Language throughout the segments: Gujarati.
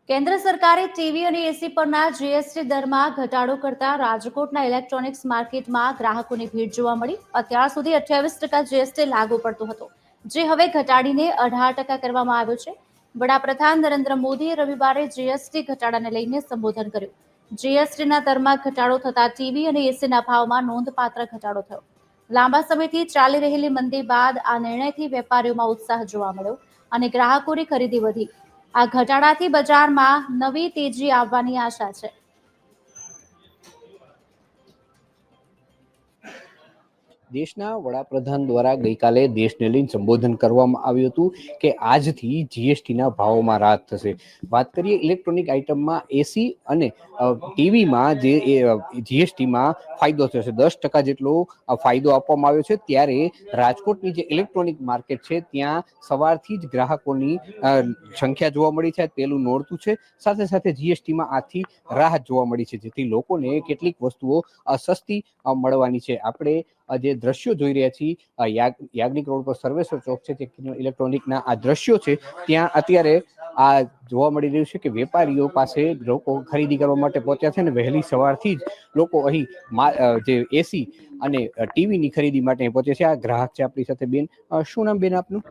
કેન્દ્ર સરકારે ટીવી અને એસી પરના જીએસટી દરમાં ઘટાડો કરતા રાજકોટના ઇલેક્ટ્રોનિક્સ માર્કેટમાં ગ્રાહકોની ભીડ જોવા મળી। અત્યાર સુધી 28% જીએસટી લાગુ પડતો હતો, જે હવે ઘટાડીને 18% કરવામાં આવ્યો છે। વડાપ્રધાન નરેન્દ્ર મોદીએ રવિવારે જીએસટી ઘટાડાને લઈને સંબોધન કર્યું। જીએસટીના દરમાં ઘટાડો થતા ટીવી અને એસીના ભાવમાં નોંધપાત્ર ઘટાડો થયો। લાંબા સમયથી ચાલી રહેલી મંદી બાદ આ નિર્ણયથી વેપારીઓમાં ઉત્સાહ જોવા મળ્યો અને ગ્રાહકોની ખરીદી વધી। આ ઘટાડાથી બજારમાં નવી તેજી આવવાની આશા છે। દેશના વડાપ્રધાન દ્વારા ગઈકાલે દેશને લઈને સંબોધન કરવામાં આવ્યું હતું કે આજથી જીએસટીના ભાવોમાં રાહત થશે। વાત કરીએ ઇલેક્ટ્રોનિક આઇટમમાં એસી અને ટીવીમાં જે જીએસટીમાં ફાયદો થશે, 10% જેટલો ફાયદો આપવામાં આવ્યો છે। ત્યારે રાજકોટની જે ઇલેક્ટ્રોનિક માર્કેટ છે ત્યાં સવારથી જ ગ્રાહકોની સંખ્યા જોવા મળી છે। પહેલું નોરતું છે, સાથે સાથે જીએસટીમાં આથી રાહત જોવા મળી છે, જેથી લોકોને કેટલીક વસ્તુઓ સસ્તી મળવાની છે। આપણે જે દ્રશ્યો જોઈ રહ્યા છીએ યાજ્ઞિક રોડ પર સર્વેશ્વર ચોક છે, ઇલેક્ટ્રોનિકના આ દ્રશ્યો છે, ત્યાં અત્યારે આ જોવા મળી રહ્યું છે કે વેપારીઓ પાસે લોકો ખરીદી કરવા માટે પહોંચ્યા છે ને વહેલી સવારથી જ લોકો અહીં જે એસી અને ટીવીની ખરીદી માટે પહોંચે છે। આ ગ્રાહક છે આપણી સાથે। બેન, શું નામ બેન આપનું?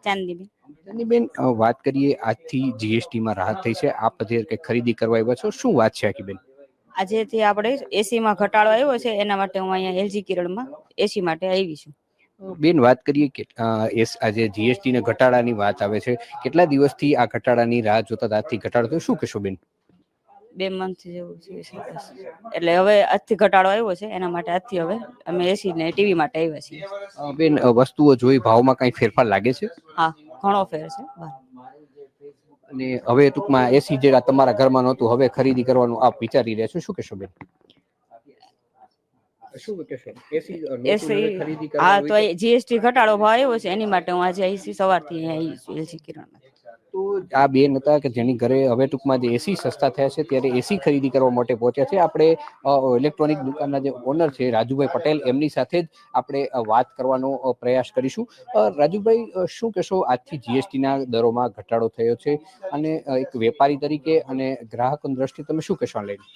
ચાંદનીબેન, વાત કરીએ આજથી જીએસટીમાં રાહત થઈ છે, આપ જે ખરીદી કરવા આવ્યા છો, શું વાત છે આખી બેન? આજેથી આપણે એસીમાં ઘટાડો આવ્યો છે, એના માટે હું અહીંયા એલજી કિરણમાં એસી માટે આવી છું। બેન, વાત કરીએ કે આજે જીએસટી ને ઘટાડાની વાત આવે છે, કેટલા દિવસથી આ ઘટાડાની રાહ જોતા આજથી ઘટાડો તો શું કહેશો બેન? 2 મંથ જેવું છે, એટલે હવે આજથી ઘટાડો આવ્યો છે, એના માટે આજથી હવે અમે એસી ને ટીવી માટે આવ્યા છીએ। બેન, વસ્તુઓ જોઈ ભાવમાં કઈ ફેરફાર લાગે છે? હા, ઘણો ફેર છે। અને હવે ટૂંકમાં એસી જે તમારા ઘરમાં નહોતું, હવે ખરીદી કરવાનું આપ વિચારી રહ્યા છો, શું કહેશો બેન? શું કહેશો? હા, તો જીએસટી ઘટાડો ભાવ આવ્યો છે, એની માટે હું આજે આવી સવારથી આવી છું એલજી કિરણમાં। તો આ બેન હતા કે જેની ઘરે હવે ટૂંકમાં જે એસી સસ્તા થયા છે ત્યારે એસી ખરીદી કરવા માટે પહોંચ્યા છે। આપણે ઇલેક્ટ્રોનિક દુકાનના જે ઓનર છે રાજુભાઈ પટેલ, એમની સાથે જ આપણે વાત કરવાનો પ્રયાસ કરીશું। રાજુભાઈ, શું કહેશો, આજથી જીએસટીના દરોમાં ઘટાડો થયો છે અને એક વેપારી તરીકે અને ગ્રાહકોની દ્રષ્ટિએ તમે શું કહેશો લઈને?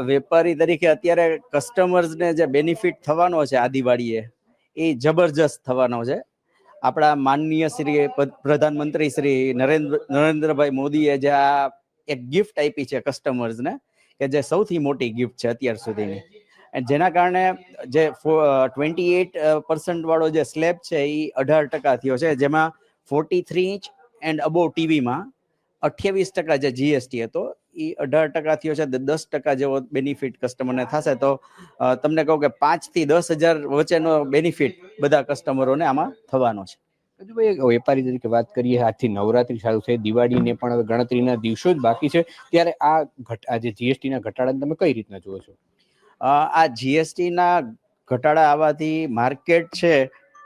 વેપારી તરીકે અત્યારે કસ્ટમર્સને જે બેનિફિટ થવાનો છે આ દિવાળીએ, એ જબરજસ્ત થવાનો છે। આપણા માનનીય શ્રી પ્રધાનમંત્રી શ્રી નરેન્દ્રભાઈ મોદીએ જે આ એક ગિફ્ટ આપી છે કસ્ટમર્સને, કે જે સૌથી મોટી ગિફ્ટ છે અત્યાર સુધીની, જેના કારણે જે 28% વાળો જે સ્લેબ છે એ 18% થયો છે, જેમાં 43 ઇંચ એન્ડ અબોવ ટીવીમાં 28% જે જીએસટી હતો એ 18% થયો છે। 10% જેવો બેનિફિટ કસ્ટમરને થશે। તો તમને કહું કે 5 થી 10,000 વચ્ચેનો બેનિફિટ બધા કસ્ટમરોને આમાં થવાનો છે। વેપારી તરીકે વાત કરીએ, આજથી નવરાત્રી ચાલુ છે, દિવાળીને પણ હવે ગણતરીના દિવસો જ બાકી છે, ત્યારે આ જે જીએસટીના ઘટાડાને તમે કઈ રીતના જુઓ છો? આ જીએસટીના ઘટાડા આવવાથી માર્કેટ છે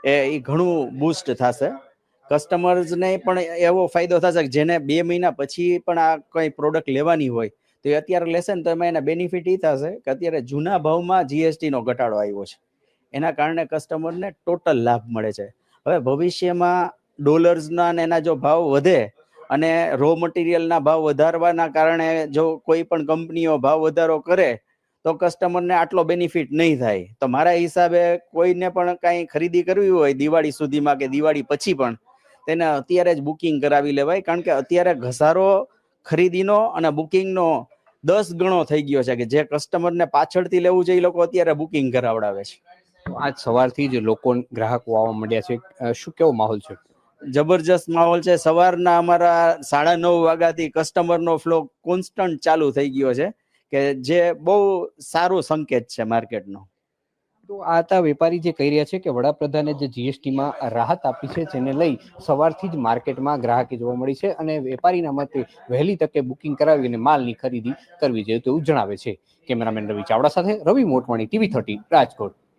એ ઘણું બૂસ્ટ થશે। કસ્ટમર્સને પણ એવો ફાયદો થશે કે જેને 2 મહિના પછી પણ આ કોઈ પ્રોડક્ટ લેવાની હોય તો એ અત્યારે લેશે ને તો એમાં એના બેનિફિટ એ થશે કે અત્યારે જૂના ભાવમાં જીએસટીનો ઘટાડો આવ્યો છે, એના કારણે કસ્ટમરને ટોટલ લાભ મળે છે। હવે ભવિષ્યમાં ડોલર્સના અને એના જો ભાવ વધે અને રો મટીરિયલના ભાવ વધારવાના કારણે જો કોઈ પણ કંપનીઓ ભાવ વધારો કરે તો કસ્ટમરને આટલો બેનિફિટ નહીં થાય। તો મારા હિસાબે કોઈને પણ કાંઈ ખરીદી કરવી હોય દિવાળી સુધીમાં કે દિવાળી પછી પણ તેને અત્યારે જ બુકિંગ કરાવી લેવાય, કારણ કે અત્યારે ઘસારો ખરીદીનો અને બુકિંગનો 10 ગણો થઈ ગયો છે, કે જે કસ્ટમરને પાછળથી લેવું છે એ લોકો અત્યારે બુકિંગ કરાવડાવે છે। આજ સવારથી જ લોકો ગ્રાહકો આવવા માંડ્યા છે, શું કેવો માહોલ છે? જબરજસ્ત માહોલ છે। સવારના અમારા 9:30 વાગ્યાથી કસ્ટમરનો ફ્લો કોન્સ્ટન્ટ ચાલુ થઈ ગયો છે, કે જે બહુ સારો સંકેત છે માર્કેટનો। તો આ હતા વેપારી જે કહી રહ્યા છે કે વડાપ્રધાને જે જીએસટીમાં રાહત આપી છે, જેને લઈ સવારથી જ માર્કેટમાં ગ્રાહકી જોવા મળી છે અને વેપારીના મતે વહેલી તકે બુકિંગ કરાવીને માલની ખરીદી કરવી જોઈએ તેવું જણાવે છે। કેમેરામેન રવિ ચાવડા સાથે રવિ મોટવાણી, TV30 રાજકોટ।